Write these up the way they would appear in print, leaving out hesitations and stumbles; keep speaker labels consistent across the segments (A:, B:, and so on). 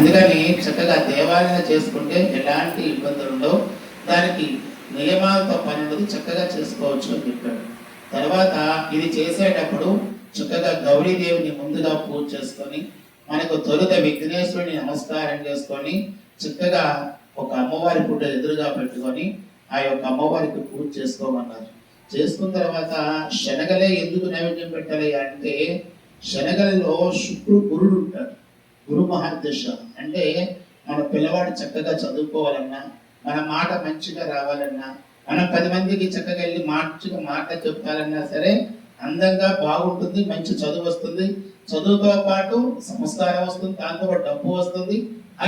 A: అందుకని చక్కగా దేవాలయం చేసుకుంటే ఎలాంటి ఇబ్బందులు ఉండవు, దానికి నియమాలతో పని ఉండదు, చక్కగా చేసుకోవచ్చు అని చెప్పాడు. తర్వాత ఇది చేసేటప్పుడు చక్కగా గౌరీదేవిని ముందుగా పూజ చేసుకొని, మనకు తొలుత విఘ్నేశ్వరుని నమస్కారం చేసుకొని, చక్కగా ఒక అమ్మవారి ఫోటో ఎదురుగా పెట్టుకొని ఆ యొక్క అమ్మవారికి పూజ చేసుకోమన్నారు. చేసుకున్న తర్వాత శనగలే ఎందుకు నైవేద్యం పెట్టాలి అంటే, శనగలలో గురుడు ఉంటాడు. గురు మహాదశ అంటే మన పిల్లవాడు చక్కగా చదువుకోవాలన్నా, మన మాట మంచిగా రావాలన్నా, మనం 10 మందికి చక్కగా వెళ్ళి మంచిగా మాట చెప్పాలన్నా సరే అందంగా బాగుంటుంది, మంచి చదువు వస్తుంది. చదువుతో పాటు సంస్కారం వస్తుంది, దాంతో పాటు డబ్బు వస్తుంది,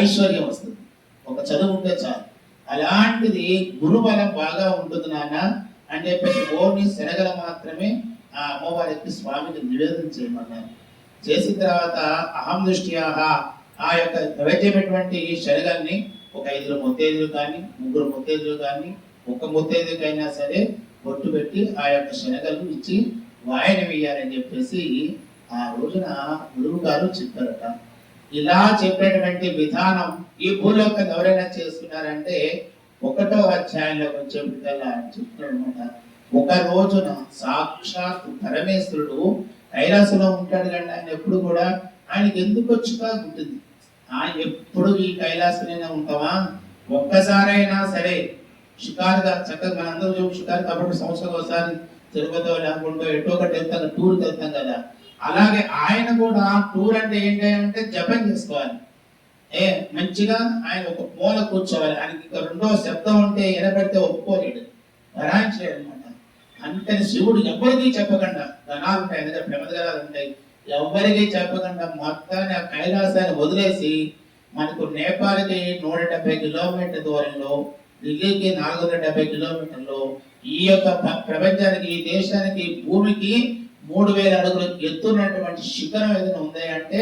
A: ఐశ్వర్యం వస్తుంది. ఒక చదువు ఉంటే చాలు. అలాంటిది గురుబలం బాగా ఉంటుంది నాన్న అని చెప్పేసి ఓన్లీ శనగలు మాత్రమే ఆ అమ్మవారికి స్వామికి నివేదన చేయమన్నారు. చేసిన తర్వాత అహం దృష్ట్యా ఆ యొక్క నైవేద్యమైనటువంటి శనగల్ని ఒక 5 ముత్తైదులు కానీ 3 ముత్తైదులు కానీ ఒక ముత్తైదుకైనా సరే బొట్టు పెట్టి ఆ యొక్క శనగలు ఇచ్చి వాయన వేయాలని చెప్పేసి ఆ రోజున గురువు గారు చెప్పారట. ఇలా చెప్పేటువంటి విధానం ఈ భూలోకం ఎవరైనా చేస్తున్నారంటే 1వ అధ్యాయంలోకి వచ్చేప్పటికల్లా చెప్తున్నాడు అనమాట. ఒక రోజున సాక్షాత్ పరమేశ్వరుడు కైలాసంలో ఉంటాడు కానీ ఆయన ఎప్పుడు కూడా ఆయనకి ఎందుకు వచ్చుగా ఉంటుంది. ఆయన ఎప్పుడు ఈ కైలాసంలోనే ఉంటామా, ఒక్కసారైనా సరే షికారుగా చక్కగా మనందరూ షికారు కాబట్టి సంవత్సరం ఒకసారి తిరుపతి లేకుండా ఎటో ఒకటి వెళ్తాం, టూర్కి వెళ్తాం కదా. అలాగే ఆయన కూడా టూర్ అంటే ఏంటి అంటే జపం చేసుకోవాలి. మంచిగా ఆయన ఒక మూల కూర్చోవాలి. ఆయనకి ఇంకా 2వ శబ్దం ఉంటే ఎనబెడితే ఒప్పుకోలేడు, భరాయించలేడు అనమాట. అంతని శివుడు ఎవరికీ చెప్పకుండా, ధనాలు ఉంటాయి ఎందుకంటే ప్రమదగరాలు ఉంటాయి, ఎవరికీ చెప్పకుండా మొత్తాన్ని ఆ కైలాసాన్ని వదిలేసి మనకు నేపాల్కి 170 కిలోమీటర్ల దూరంలో, ఢిల్లీకి 470 కిలోమీటర్లు, ఈ యొక్క ప్రపంచానికి ఈ దేశానికి భూమికి 3000 అడుగులు ఎత్తున్నటువంటి శిఖరం ఏదైనా ఉంది అంటే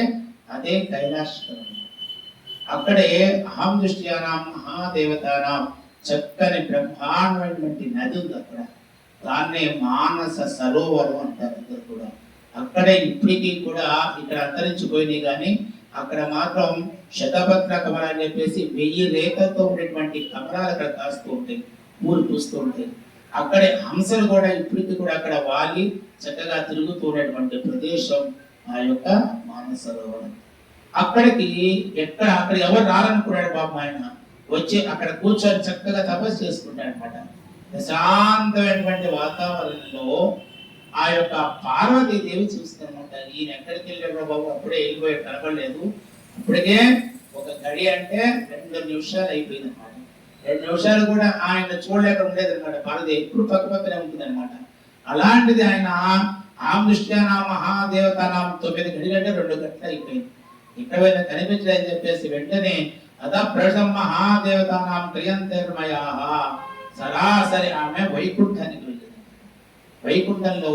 A: అదే కైలాస శిఖరం. అక్కడే అహం దృష్ట్యానాం మహాదేవతానాం చక్కని బ్రహ్మాండమైనటువంటి నది ఉంది అక్కడ. దాన్నే మానస సరోవరం అంటారు అందరు కూడా. అక్కడే ఇప్పటికీ కూడా ఇక్కడ అంతరించిపోయినాయి కానీ అక్కడ మాత్రం శతపత్ర కమల అని చెప్పేసి 1000 రేఖలతో ఉండేటువంటి కమలాలు అక్కడ కాస్తూ ఉంటాయి, పూలు పూస్తూ ఉంటాయి. అక్కడే హంసలు కూడా ఇప్పటికీ కూడా అక్కడ వాలి చక్కగా తిరుగుతూ ఉండేటువంటి ప్రదేశం ఆ యొక్క మానస సరోవరం. అక్కడికి అక్కడ ఎవరు రాలనుకున్నాడు బాబు, ఆయన వచ్చి అక్కడ కూర్చొని చక్కగా తపస్సు చేసుకుంటాడు అనమాట. ప్రశాంతమైనటువంటి వాతావరణంలో ఆ యొక్క పార్వతీదేవి చూస్తుందన్నమాట. ఈయన ఎక్కడికి వెళ్ళాడు బాబు, అప్పుడే వెళ్ళిపోయి కనపడలేదు. అప్పటికే ఒక గడి అంటే 2 నిమిషాలు అయిపోయింది అనమాట. 2 నిమిషాలు కూడా ఆయన చూడలేక ఉండేది అనమాట. పార్వతి ఎప్పుడు పక్కనే ఉంటుంది అనమాట. అలాంటిది ఆయన ఆం దృష్ట్యానా మహాదేవతానాం 9 గడిలు అంటే 2 గంటలు అయిపోయింది. ఇక్కడ కనిపించలేదని చెప్పేసి వెంటనే అదా ప్రసం మహాదేవతానాం క్రియంతర్మయా సరాసరి ఆమె వైకుంఠానికి వెళ్ళింది. వైకుంఠంలో